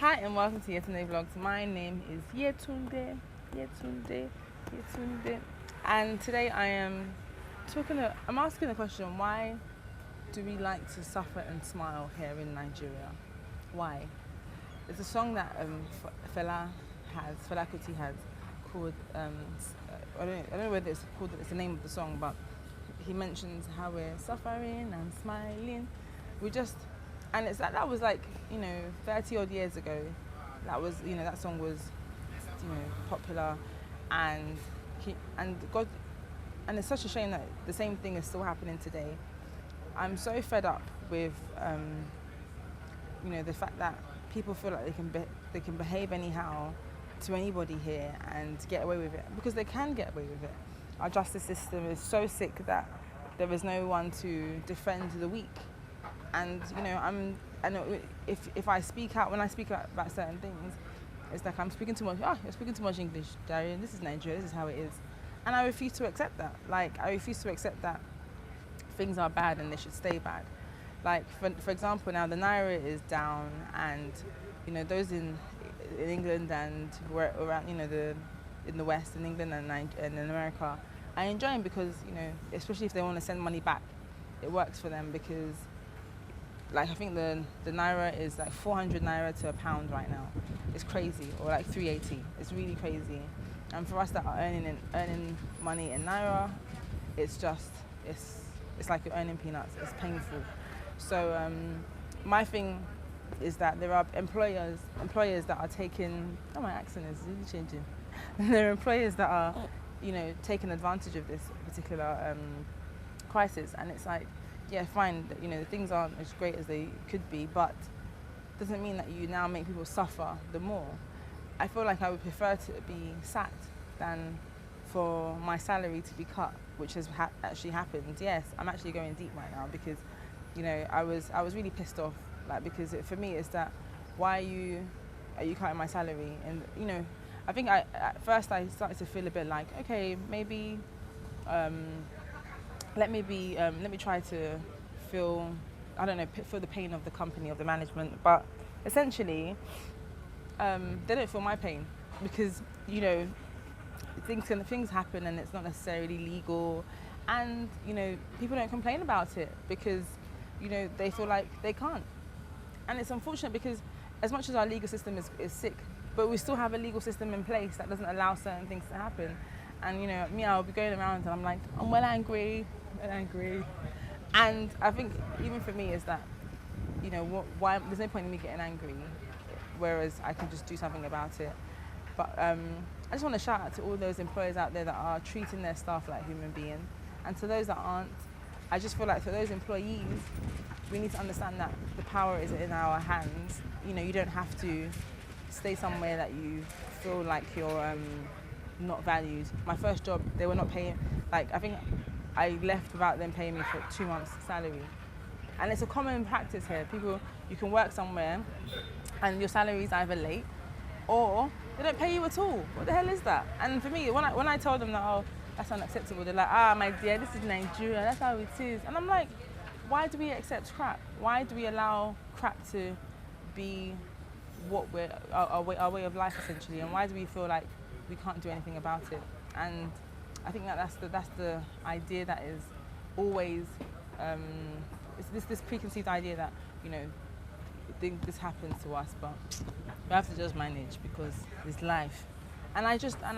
Hi and welcome to Yetunde Vlogs. My name is Yetunde, and today I'm asking the question: why do we like to suffer and smile here in Nigeria? Why? It's a song that Fela Kuti has called. I don't know whether it's the name of the song, but he mentions how we're suffering and smiling. We just, and it's that was like 30 odd years ago. That was that song was popular, and God, and it's such a shame that the same thing is still happening today. I'm so fed up with the fact that people feel like they can behave anyhow to anybody here and get away with it, because they can get away with it. Our justice system is so sick that there is no one to defend the weak. And I know if I speak out, when I speak out about certain things, it's like I'm speaking too much. Oh, you're speaking too much English, Darian. This is Nigeria. This is how it is. And I refuse to accept that. Like, I refuse to accept that things are bad and they should stay bad. Like, for example, now the Naira is down, and those in England and around in the West, in England and in America, are enjoying, because especially if they want to send money back, it works for them, because like I think the Naira is like 400 Naira to a pound right now. It's crazy, or like 380. It's really crazy. And for us that are earning money in Naira, it's like you're earning peanuts. It's painful. So my thing is that there are employers that are taking. Oh, my accent is really changing. There are employers that are, taking advantage of this particular crisis, and it's like, yeah, fine. Things aren't as great as they could be, but doesn't mean that you now make people suffer the more. I feel like I would prefer to be sacked than for my salary to be cut, which has actually happened. Yes, I'm actually going deep right now, because I was really pissed off, like, because for me it's that, why are you cutting my salary? And I think at first I started to feel a bit like, okay, maybe let me try to feel, I don't know, feel the pain of the company, of the management. But essentially they don't feel my pain, because things happen and it's not necessarily legal, and people don't complain about it because they feel like they can't. And it's unfortunate, because as much as our legal system is sick, but we still have a legal system in place that doesn't allow certain things to happen. And I'll be going around and I'm like, I'm well angry. And I think even for me is that why there's no point in me getting angry, whereas I can just do something about it. But I just want to shout out to all those employers out there that are treating their staff like human beings, and to those that aren't, I just feel like for those employees, we need to understand that the power is in our hands. You don't have to stay somewhere that you feel like you're not valued. My first job, they were not paying. Like, I think I left without them paying me for 2 months' salary. And it's a common practice here. You can work somewhere and your salary is either late or they don't pay you at all. What the hell is that? And for me, when I told them that, oh, that's unacceptable, they're like, my dear, this is Nigeria, that's how it is. And I'm like, why do we accept crap? Why do we allow crap to be what our way of life, essentially? And why do we feel like we can't do anything about it? And I think that's the idea that is always it's this preconceived idea that this happens to us, but we have to just manage because it's life. And I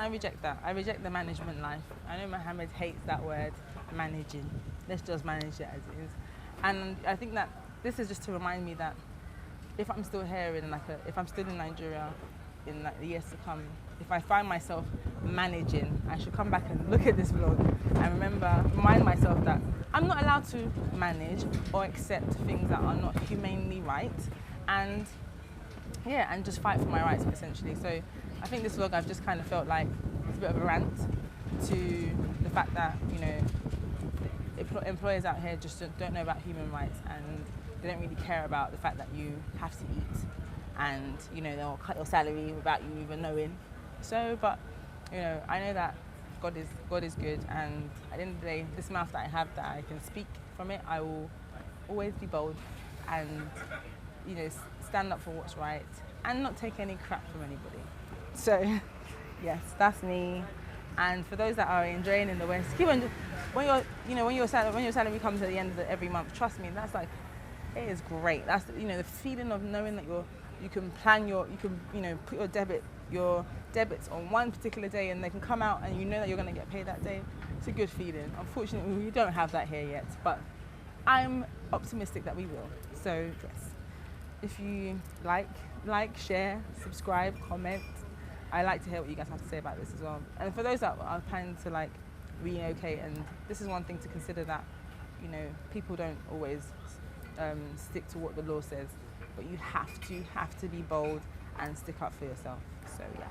reject that. I reject the management life. I know Mohammed hates that word, managing. Let's just manage it as it is. And I think that this is just to remind me that if I'm still here if I'm still in Nigeria in the years to come, if I find myself managing, I should come back and look at this vlog and remind myself that I'm not allowed to manage or accept things that are not humanely right, and just fight for my rights, essentially. So I think this vlog, I've just kind of felt like it's a bit of a rant to the fact that employers out here just don't know about human rights, and they don't really care about the fact that you have to eat, and they'll cut your salary without you even knowing. So, but I know that God is good, and at the end of the day, this mouth that I have, that I can speak from it, I will always be bold and stand up for what's right, and not take any crap from anybody. So, yes, that's me. And for those that are enjoying in the West, keep on. When your salary comes at the end of every month, trust me, that's like, it is great. That's the feeling of knowing that you can plan put your debits on one particular day, and they can come out, and you know that you're going to get paid that day. It's a good feeling. Unfortunately, we don't have that here yet, but I'm optimistic that we will. So yes, if you like, share, subscribe, comment. I like to hear what you guys have to say about this as well. And for those that are planning to relocate, and this is one thing to consider, that people don't always stick to what the law says, but you have to be bold and stick up for yourself. So yeah.